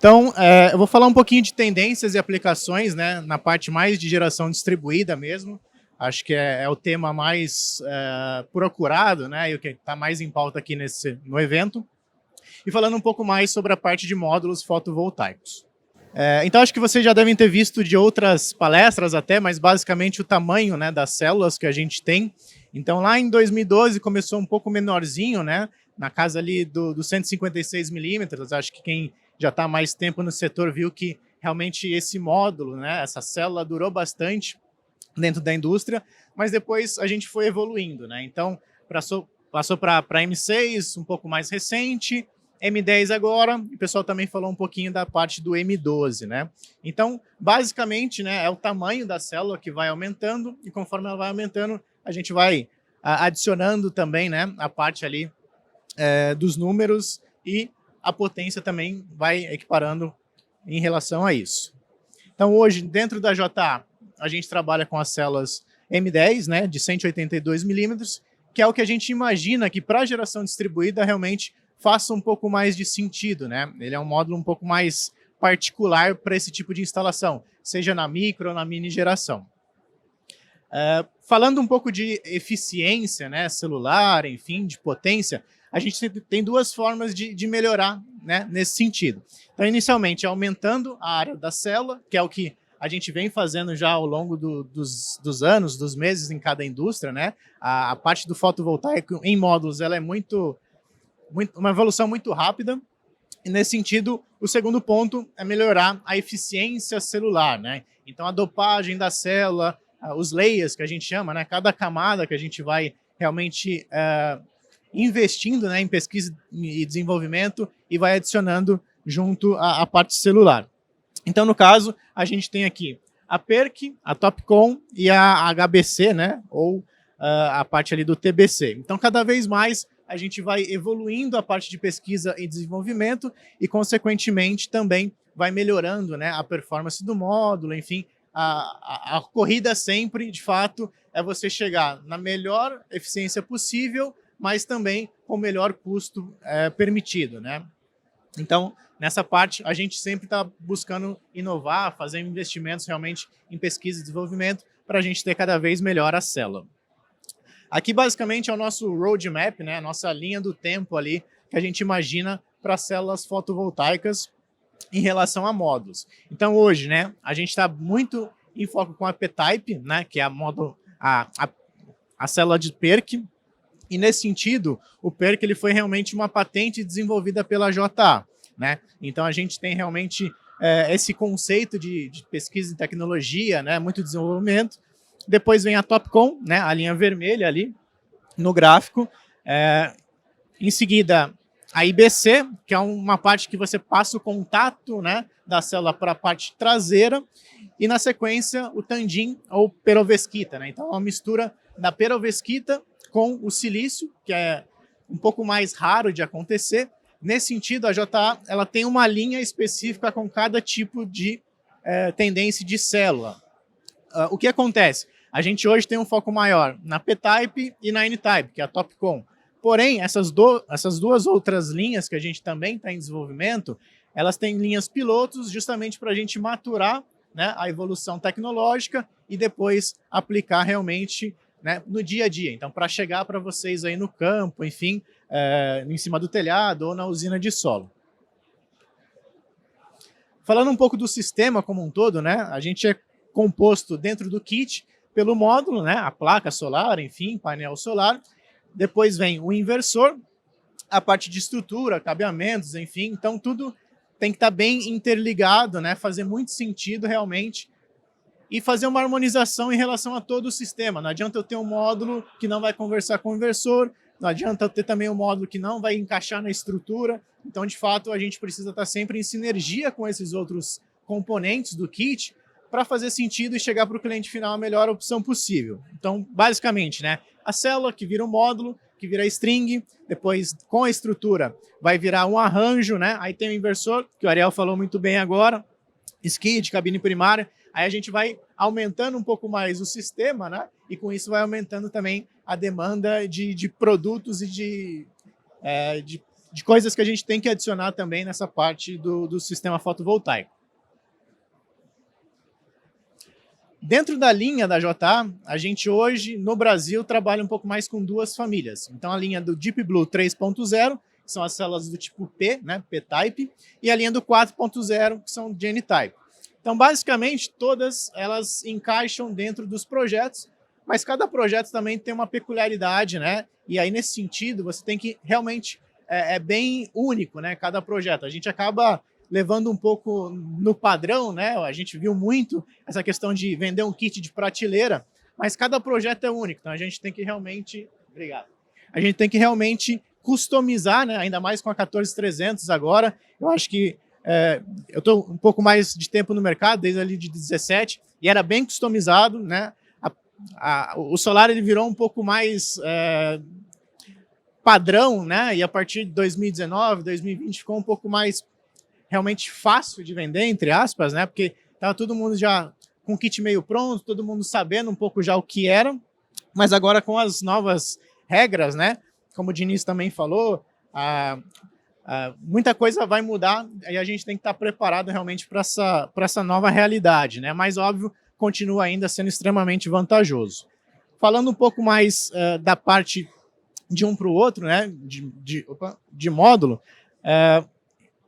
Então, eu vou falar um pouquinho de tendências e aplicações, né, na parte mais de geração distribuída mesmo. Acho que é o tema mais procurado, né, e o que está mais em pauta aqui no evento. E falando um pouco mais sobre a parte de módulos fotovoltaicos. Então, acho que vocês já devem ter visto de outras palestras até, mas basicamente o tamanho, né, das células que a gente tem. Então, lá em 2012 começou um pouco menorzinho, né, na casa ali do 156 milímetros. Acho que quem já está há mais tempo no setor viu que realmente esse módulo, né, essa célula durou bastante dentro da indústria, mas depois a gente foi evoluindo, né? Então, passou para M6, um pouco mais recente, M10 agora, e o pessoal também falou um pouquinho da parte do M12, né? Então, basicamente, né, é o tamanho da célula que vai aumentando, e conforme ela vai aumentando, a gente vai adicionando também, né, a parte ali dos números, e a potência também vai equiparando em relação a isso. Então, hoje, dentro da JA, a gente trabalha com as células M10, né, de 182 milímetros, que é o que a gente imagina que para a geração distribuída realmente faça um pouco mais de sentido, né? Ele é um módulo um pouco mais particular para esse tipo de instalação, seja na micro ou na mini geração. Falando um pouco de eficiência, né, celular, enfim, de potência, a gente tem duas formas de melhorar, né, nesse sentido. Então, inicialmente, aumentando a área da célula, que é o que a gente vem fazendo já ao longo dos anos, dos meses em cada indústria, né? A parte do fotovoltaico em módulos ela é uma evolução muito rápida. E nesse sentido, o segundo ponto é melhorar a eficiência celular, né? Então, a dopagem da célula, os layers que a gente chama, né? Cada camada que a gente vai realmente investindo, né, em pesquisa e desenvolvimento e vai adicionando junto à parte celular. Então, no caso, a gente tem aqui a PERC, a TOPCon e a HBC, né, ou a parte ali do TBC. Então, cada vez mais a gente vai evoluindo a parte de pesquisa e desenvolvimento e, consequentemente, também vai melhorando, né, a performance do módulo, enfim, a corrida sempre, de fato, é você chegar na melhor eficiência possível, mas também com o melhor custo permitido, né? Então, nessa parte, a gente sempre está buscando inovar, fazer investimentos realmente em pesquisa e desenvolvimento para a gente ter cada vez melhor a célula. Aqui, basicamente, é o nosso roadmap, né? A nossa linha do tempo ali que a gente imagina para células fotovoltaicas em relação a módulos. Então, hoje, né, a gente está muito em foco com a P-Type, né, que é a célula de PERC. E nesse sentido, o PERC ele foi realmente uma patente desenvolvida pela JA, né? Então a gente tem realmente esse conceito de pesquisa em tecnologia, né? Muito desenvolvimento. Depois vem a TOPCon, né? A linha vermelha ali no gráfico. Em seguida, a IBC, que é uma parte que você passa o contato, né, da célula para a parte traseira. E na sequência, o Tandem ou perovskita, né? Então é uma mistura da perovskita com o silício, que é um pouco mais raro de acontecer. Nesse sentido, a JA ela tem uma linha específica com cada tipo de tendência de célula. O que acontece? A gente hoje tem um foco maior na P-Type e na N-Type, que é a TOPCon. Porém, essas duas outras linhas que a gente também está em desenvolvimento, elas têm linhas pilotos justamente para a gente maturar, né, a evolução tecnológica e depois aplicar realmente, né, no dia a dia. Então, para chegar para vocês aí no campo, enfim, em cima do telhado ou na usina de solo. Falando um pouco do sistema como um todo, né, a gente é composto dentro do kit pelo módulo, né, a placa solar, enfim, painel solar. Depois vem o inversor, a parte de estrutura, cabeamentos, enfim. Então, tudo tem que estar bem interligado, né, fazer muito sentido realmente e fazer uma harmonização em relação a todo o sistema. Não adianta eu ter um módulo que não vai conversar com o inversor, não adianta eu ter também um módulo que não vai encaixar na estrutura. Então, de fato, a gente precisa estar sempre em sinergia com esses outros componentes do kit para fazer sentido e chegar para o cliente final a melhor opção possível. Então, basicamente, né, a célula que vira um módulo, que vira string, depois com a estrutura vai virar um arranjo, né? Aí tem o inversor, que o Ariel falou muito bem agora, skid, cabine primária. Aí a gente vai aumentando um pouco mais o sistema, né? E com isso vai aumentando também a demanda de produtos e de de coisas que a gente tem que adicionar também nessa parte do sistema fotovoltaico. Dentro da linha da JA, a gente hoje, no Brasil, trabalha um pouco mais com duas famílias. Então, a linha do Deep Blue 3.0, que são as células do tipo P, né, P-Type, e a linha do 4.0, que são de N-Type. Então, basicamente, todas elas encaixam dentro dos projetos, mas cada projeto também tem uma peculiaridade, né? E aí, nesse sentido, você tem que realmente... É bem único, né? Cada projeto. A gente acaba levando um pouco no padrão, né? A gente viu muito essa questão de vender um kit de prateleira, mas cada projeto é único. Então, a gente tem que realmente... Obrigado. A gente tem que realmente customizar, né? Ainda mais com a 14300 agora. Eu acho que eu estou um pouco mais de tempo no mercado, desde ali de 17, e era bem customizado, né? O Solar ele virou um pouco mais padrão, né? E a partir de 2019, 2020 ficou um pouco mais realmente fácil de vender, entre aspas, né? Porque estava todo mundo já com o kit meio pronto, todo mundo sabendo um pouco já o que era, mas agora com as novas regras, né? Como o Diniz também falou, muita coisa vai mudar e a gente tem que estar preparado realmente para essa nova realidade, né? Mas, óbvio, continua ainda sendo extremamente vantajoso. Falando um pouco mais da parte de um para o outro, né? De módulo,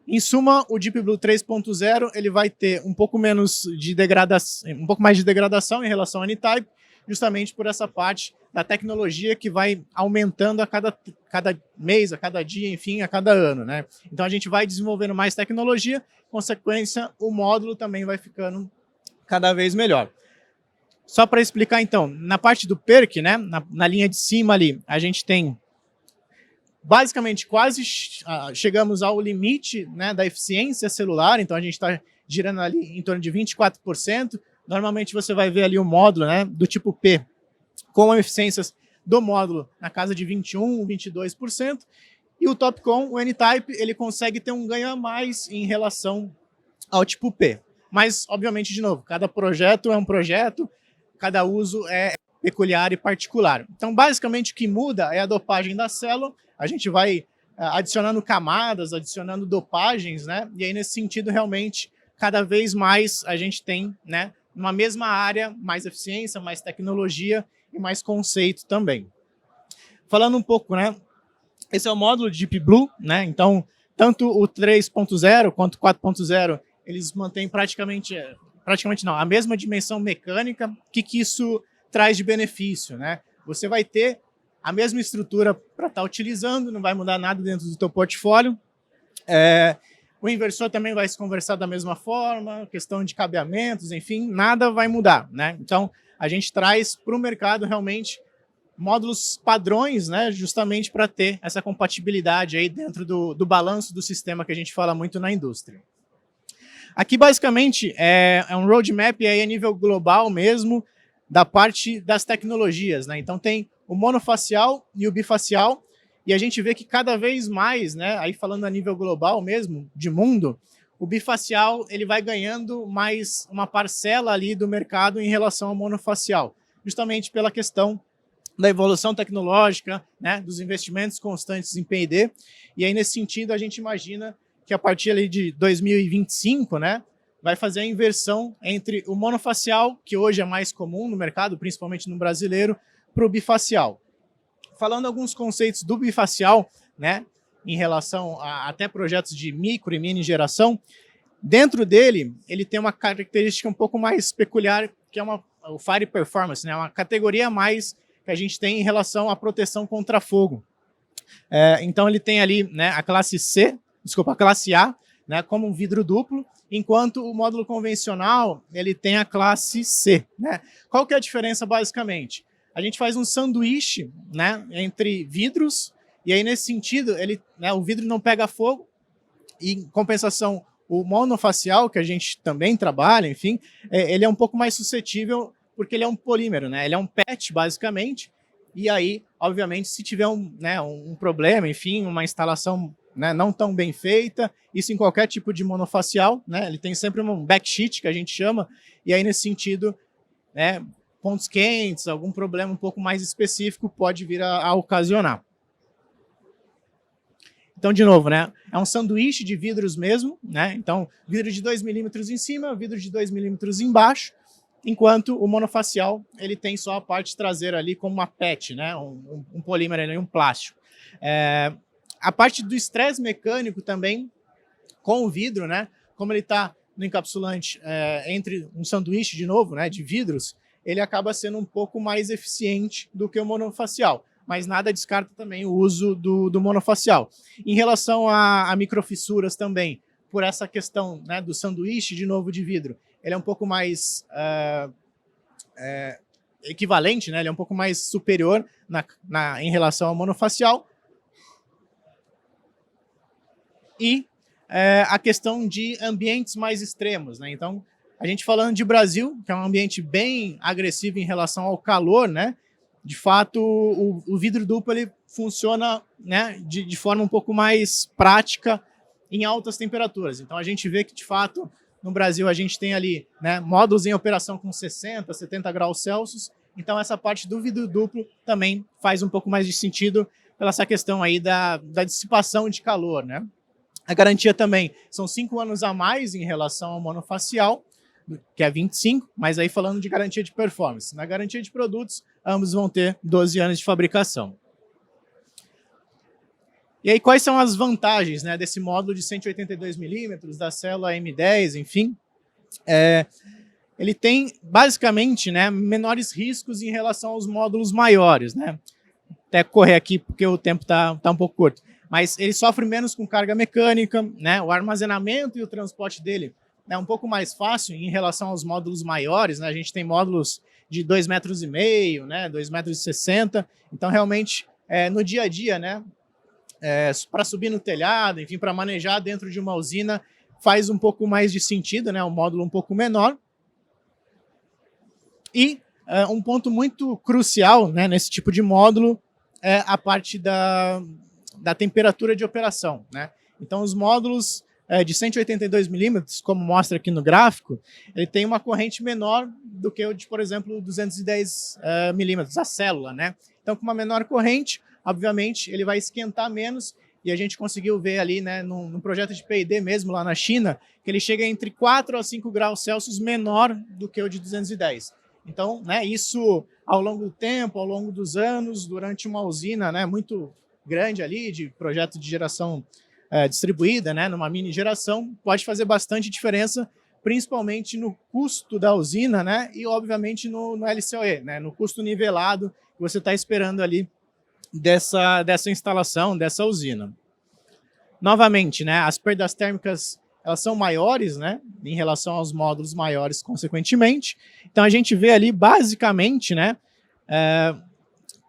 em suma, o Deep Blue 3.0 ele vai ter um pouco menos de degradação, um pouco mais de degradação em relação ao N-Type, justamente por essa parte da tecnologia que vai aumentando a cada mês, a cada dia, enfim, a cada ano, né? Então a gente vai desenvolvendo mais tecnologia, consequência, o módulo também vai ficando cada vez melhor. Só para explicar então, na parte do PERC, né, na linha de cima ali, a gente tem basicamente quase chegamos ao limite, né, da eficiência celular, então a gente está girando ali em torno de 24%. Normalmente você vai ver ali o módulo, né, do tipo P com a eficiência do módulo na casa de 21%, 22%, e o TOPCon, o N-Type, ele consegue ter um ganho a mais em relação ao tipo P. Mas, obviamente, de novo, cada projeto é um projeto, cada uso é peculiar e particular. Então, basicamente, o que muda é a dopagem da célula. A gente vai adicionando camadas, adicionando dopagens, né? E aí, nesse sentido, realmente, cada vez mais a gente tem, né, numa mesma área, mais eficiência, mais tecnologia e mais conceito também. Falando um pouco, né? Esse é o módulo de Deep Blue, né? Então, tanto o 3.0 quanto o 4.0, eles mantêm praticamente não, a mesma dimensão mecânica. O que isso traz de benefício, né? Você vai ter a mesma estrutura para estar utilizando, não vai mudar nada dentro do teu portfólio. O inversor também vai se conversar da mesma forma, questão de cabeamentos, enfim, nada vai mudar, né? Então, a gente traz para o mercado realmente módulos padrões, né, justamente para ter essa compatibilidade aí dentro do balanço do sistema que a gente fala muito na indústria. Aqui, basicamente, é um roadmap aí a nível global mesmo, da parte das tecnologias, né? Então, tem o monofacial e o bifacial, e a gente vê que cada vez mais, né, aí falando a nível global mesmo, de mundo, o bifacial ele vai ganhando mais uma parcela ali do mercado em relação ao monofacial, justamente pela questão da evolução tecnológica, né, dos investimentos constantes em P&D, e aí nesse sentido a gente imagina que a partir ali de 2025, né, vai fazer a inversão entre o monofacial, que hoje é mais comum no mercado, principalmente no brasileiro, para o bifacial. Falando alguns conceitos do bifacial, né, em relação a até projetos de micro e mini geração, dentro dele, ele tem uma característica um pouco mais peculiar, que é o Fire Performance, né, uma categoria a mais que a gente tem em relação à proteção contra fogo. Então, ele tem ali, né, a classe A, né, como um vidro duplo, enquanto o módulo convencional ele tem a classe C, né? Qual que é a diferença, basicamente? A gente faz um sanduíche, né, entre vidros, e aí, nesse sentido, né, o vidro não pega fogo, e, em compensação, o monofacial, que a gente também trabalha, enfim, ele é um pouco mais suscetível, porque ele é um polímero, né? Ele é um PET, basicamente, e aí, obviamente, se tiver um problema, enfim, uma instalação, né, não tão bem feita, isso em qualquer tipo de monofacial, né, ele tem sempre um backsheet, que a gente chama, e aí, nesse sentido, né, pontos quentes, algum problema um pouco mais específico pode vir a ocasionar. Então, de novo, né, é um sanduíche de vidros mesmo, né? Então, vidro de 2 milímetros em cima, vidro de 2 milímetros embaixo, enquanto o monofacial ele tem só a parte traseira ali como uma PET, né? Um polímero ali, um plástico. A parte do estresse mecânico também com o vidro, né? Como ele está no encapsulante entre um sanduíche de novo, né, de vidros, ele acaba sendo um pouco mais eficiente do que o monofacial, mas nada descarta também o uso do monofacial. Em relação a microfissuras também, por essa questão, né, do sanduíche de novo de vidro, ele é um pouco mais equivalente, né, ele é um pouco mais superior em relação ao monofacial. E a questão de ambientes mais extremos, né? Então, a gente falando de Brasil, que é um ambiente bem agressivo em relação ao calor, né? De fato, o vidro duplo ele funciona, né, de forma um pouco mais prática em altas temperaturas. Então, a gente vê que, de fato, no Brasil a gente tem ali, né, módulos em operação com 60, 70 graus Celsius. Então, essa parte do vidro duplo também faz um pouco mais de sentido pela essa questão aí da dissipação de calor, né? A garantia também são 5 anos a mais em relação ao monofacial, que é 25, mas aí falando de garantia de performance. Na garantia de produtos, ambos vão ter 12 anos de fabricação. E aí, quais são as vantagens, né, desse módulo de 182 milímetros, da célula M10, enfim? Ele tem, basicamente, né, menores riscos em relação aos módulos maiores, né? Até correr aqui, porque o tempo tá um pouco curto. Mas ele sofre menos com carga mecânica, né? O armazenamento e o transporte dele é um pouco mais fácil em relação aos módulos maiores, né? A gente tem módulos de 2,5 metros, né? 2,60 m. Então, realmente, no dia a dia, né? Para subir no telhado, enfim, para manejar dentro de uma usina, faz um pouco mais de sentido, né? Um módulo um pouco menor. E um ponto muito crucial, né, nesse tipo de módulo é a parte da temperatura de operação, né? Então, os módulos de 182 milímetros, como mostra aqui no gráfico, ele tem uma corrente menor do que o de, por exemplo, 210 milímetros, a célula, né? Então, com uma menor corrente, obviamente, ele vai esquentar menos, e a gente conseguiu ver ali, né, num projeto de P&D mesmo lá na China, que ele chega entre 4 a 5 graus Celsius menor do que o de 210. Então, né, isso ao longo do tempo, ao longo dos anos, durante uma usina, né, muito grande ali, de projeto de geração distribuída, né, numa mini geração, pode fazer bastante diferença, principalmente no custo da usina, né, e obviamente no LCOE, né, no custo nivelado que você está esperando ali dessa instalação, dessa usina. Novamente, né, as perdas térmicas elas são maiores, né, em relação aos módulos maiores, consequentemente. Então, a gente vê ali, basicamente, né,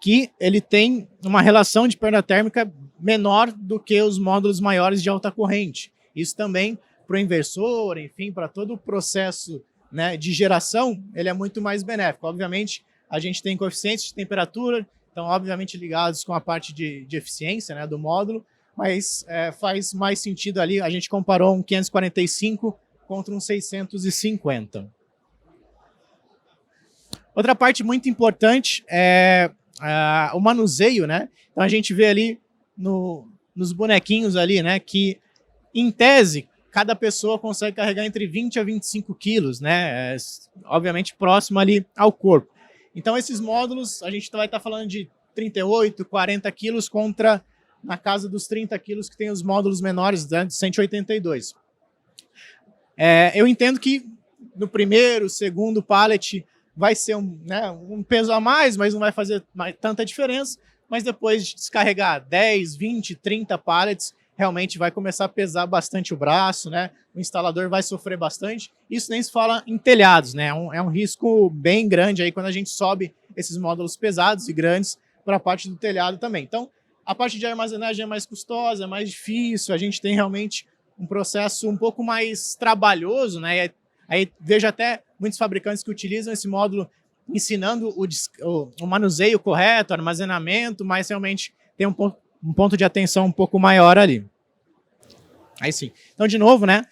que ele tem uma relação de perda térmica menor do que os módulos maiores de alta corrente. Isso também, para o inversor, enfim, para todo o processo, né, de geração, ele é muito mais benéfico. Obviamente, a gente tem coeficientes de temperatura, então, obviamente, ligados com a parte de eficiência, né, do módulo, mas faz mais sentido ali, a gente comparou um 545 contra um 650. Outra parte muito importante é o manuseio, né? Então a gente vê ali nos bonequinhos ali, né, que em tese cada pessoa consegue carregar entre 20 a 25 quilos, né? Obviamente próximo ali ao corpo. Então esses módulos a gente vai estar falando de 38, 40 quilos contra na casa dos 30 quilos que tem os módulos menores, né, de 182. Eu entendo que no primeiro, segundo pallet vai ser um peso a mais, mas não vai fazer tanta diferença, mas depois de descarregar 10, 20, 30 pallets, realmente vai começar a pesar bastante o braço, né? O instalador vai sofrer bastante. Isso nem se fala em telhados, né? É um risco bem grande aí quando a gente sobe esses módulos pesados e grandes para a parte do telhado também. Então, a parte de armazenagem é mais custosa, é mais difícil, a gente tem realmente um processo um pouco mais trabalhoso, né? Aí vejo até muitos fabricantes que utilizam esse módulo ensinando o manuseio correto, armazenamento, mas realmente tem um ponto de atenção um pouco maior ali. Aí sim. Então, de novo, né?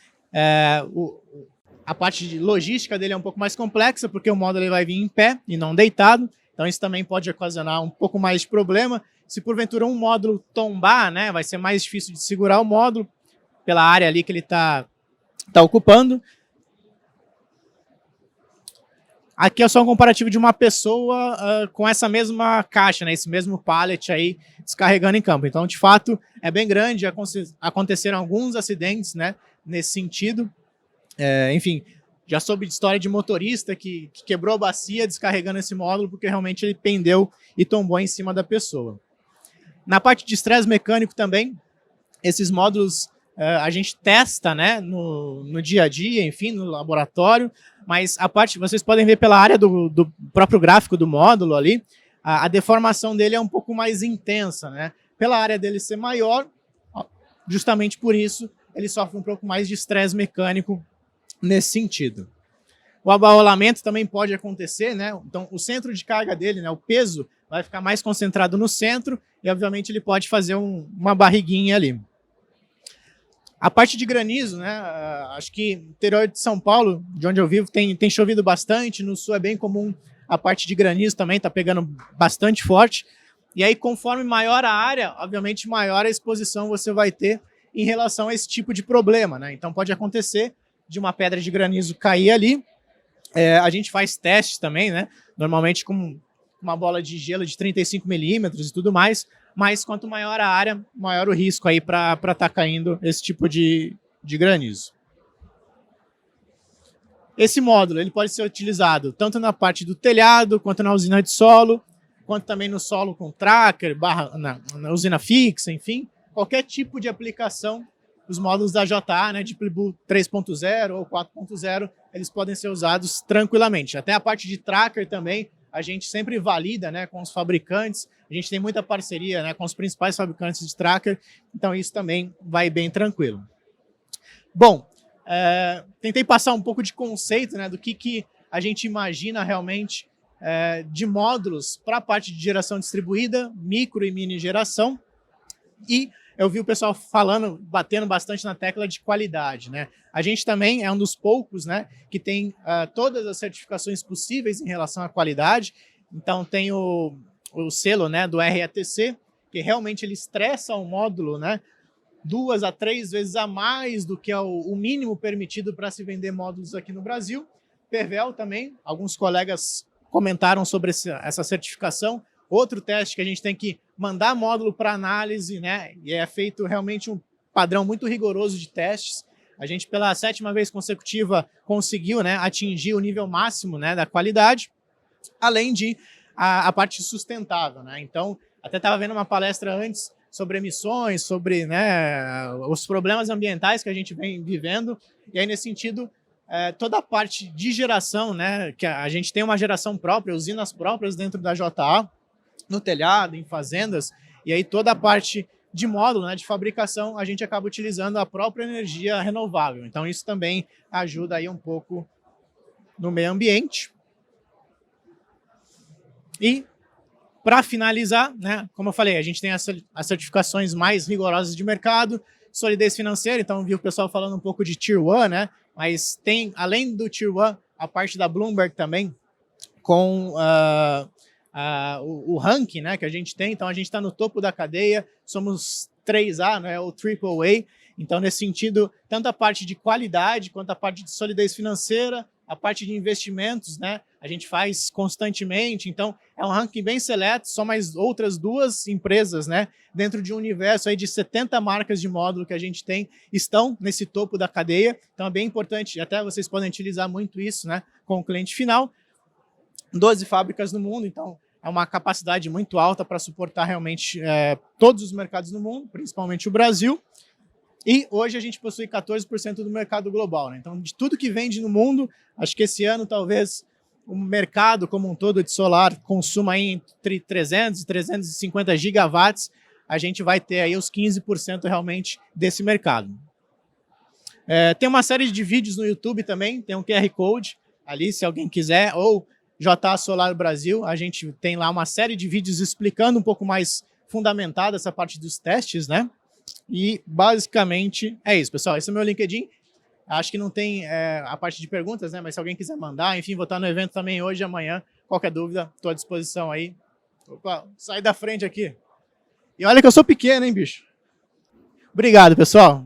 A parte de logística dele é um pouco mais complexa, porque o módulo ele vai vir em pé e não deitado. Então, isso também pode ocasionar um pouco mais de problema. Se porventura um módulo tombar, né, vai ser mais difícil de segurar o módulo pela área ali que ele está ocupando. Aqui é só um comparativo de uma pessoa com essa mesma caixa, né, esse mesmo pallet aí descarregando em campo. Então, de fato, é bem grande, aconteceram alguns acidentes, né, nesse sentido. Enfim, já soube de história de motorista que quebrou a bacia descarregando esse módulo porque realmente ele pendeu e tombou em cima da pessoa. Na parte de estresse mecânico também, esses módulos a gente testa, né, no dia a dia, enfim, no laboratório, mas a parte, vocês podem ver pela área do próprio gráfico do módulo ali, a deformação dele é um pouco mais intensa, né? Pela área dele ser maior, justamente por isso, ele sofre um pouco mais de estresse mecânico nesse sentido. O abalamento também pode acontecer, né? Então, o centro de carga dele, né, o peso, vai ficar mais concentrado no centro e, obviamente, ele pode fazer uma barriguinha ali. A parte de granizo, né? Acho que no interior de São Paulo, de onde eu vivo, tem chovido bastante. No sul é bem comum a parte de granizo também, está pegando bastante forte. E aí, conforme maior a área, obviamente, maior a exposição você vai ter em relação a esse tipo de problema, né? Então, pode acontecer de uma pedra de granizo cair ali. A gente faz testes também, né? Normalmente com uma bola de gelo de 35 milímetros e tudo mais, mas quanto maior a área, maior o risco aí para estar caindo esse tipo de granizo. Esse módulo ele pode ser utilizado tanto na parte do telhado, quanto na usina de solo, quanto também no solo com tracker, na usina fixa, enfim. Qualquer tipo de aplicação, os módulos da JA, né, de Plibu 3.0 ou 4.0, eles podem ser usados tranquilamente. Até a parte de tracker também, a gente sempre valida, né, com os fabricantes, a gente tem muita parceria, né, com os principais fabricantes de tracker, então isso também vai bem tranquilo. Bom, tentei passar um pouco de conceito, né, do que a gente imagina realmente de módulos para a parte de geração distribuída, micro e mini geração, e eu vi o pessoal falando, batendo bastante na tecla de qualidade, né? A gente também é um dos poucos, né, que tem todas as certificações possíveis em relação à qualidade. Então tem o selo, né, do RETC, que realmente ele estressa o módulo, né, 2 a 3 vezes a mais do que é o mínimo permitido para se vender módulos aqui no Brasil. Pervel também, alguns colegas comentaram sobre essa certificação. Outro teste que a gente tem que mandar módulo para análise, né? E é feito realmente um padrão muito rigoroso de testes. A gente, pela 7ª vez consecutiva, conseguiu, né, atingir o nível máximo, né, da qualidade, além de a parte sustentável, né? Então, até estava vendo uma palestra antes sobre emissões, sobre, né, os problemas ambientais que a gente vem vivendo. E aí, nesse sentido, toda a parte de geração, né, que a gente tem uma geração própria, usinas próprias dentro da JA, no telhado, em fazendas, e aí toda a parte de módulo, né, de fabricação, a gente acaba utilizando a própria energia renovável. Então isso também ajuda aí um pouco no meio ambiente. E para finalizar, né, como eu falei, a gente tem as certificações mais rigorosas de mercado, solidez financeira, então vi o pessoal falando um pouco de Tier 1, né, mas tem, além do Tier 1, a parte da Bloomberg também, com o ranking, né, que a gente tem. Então a gente está no topo da cadeia, somos 3A, né, ou AAA. Então, nesse sentido, tanto a parte de qualidade quanto a parte de solidez financeira, a parte de investimentos, né, a gente faz constantemente. Então é um ranking bem seleto, só mais outras 2 empresas, né, dentro de um universo aí de 70 marcas de módulo que a gente tem, estão nesse topo da cadeia. Então é bem importante, até vocês podem utilizar muito isso, né, com o cliente final. 12 fábricas no mundo, então é uma capacidade muito alta para suportar realmente todos os mercados no mundo, principalmente o Brasil. E hoje a gente possui 14% do mercado global, né? Então, de tudo que vende no mundo, acho que esse ano talvez o mercado como um todo de solar consuma aí entre 300 e 350 gigawatts, a gente vai ter aí os 15% realmente desse mercado. Tem uma série de vídeos no YouTube também, tem um QR Code ali, se alguém quiser, ou JA Solar Brasil, a gente tem lá uma série de vídeos explicando um pouco mais fundamentada essa parte dos testes, né? E basicamente é isso, pessoal. Esse é o meu LinkedIn. Acho que não tem a parte de perguntas, né? Mas se alguém quiser mandar, enfim, vou estar no evento também hoje e amanhã. Qualquer dúvida, estou à disposição aí. Opa, sai da frente aqui. E olha que eu sou pequeno, hein, bicho? Obrigado, pessoal.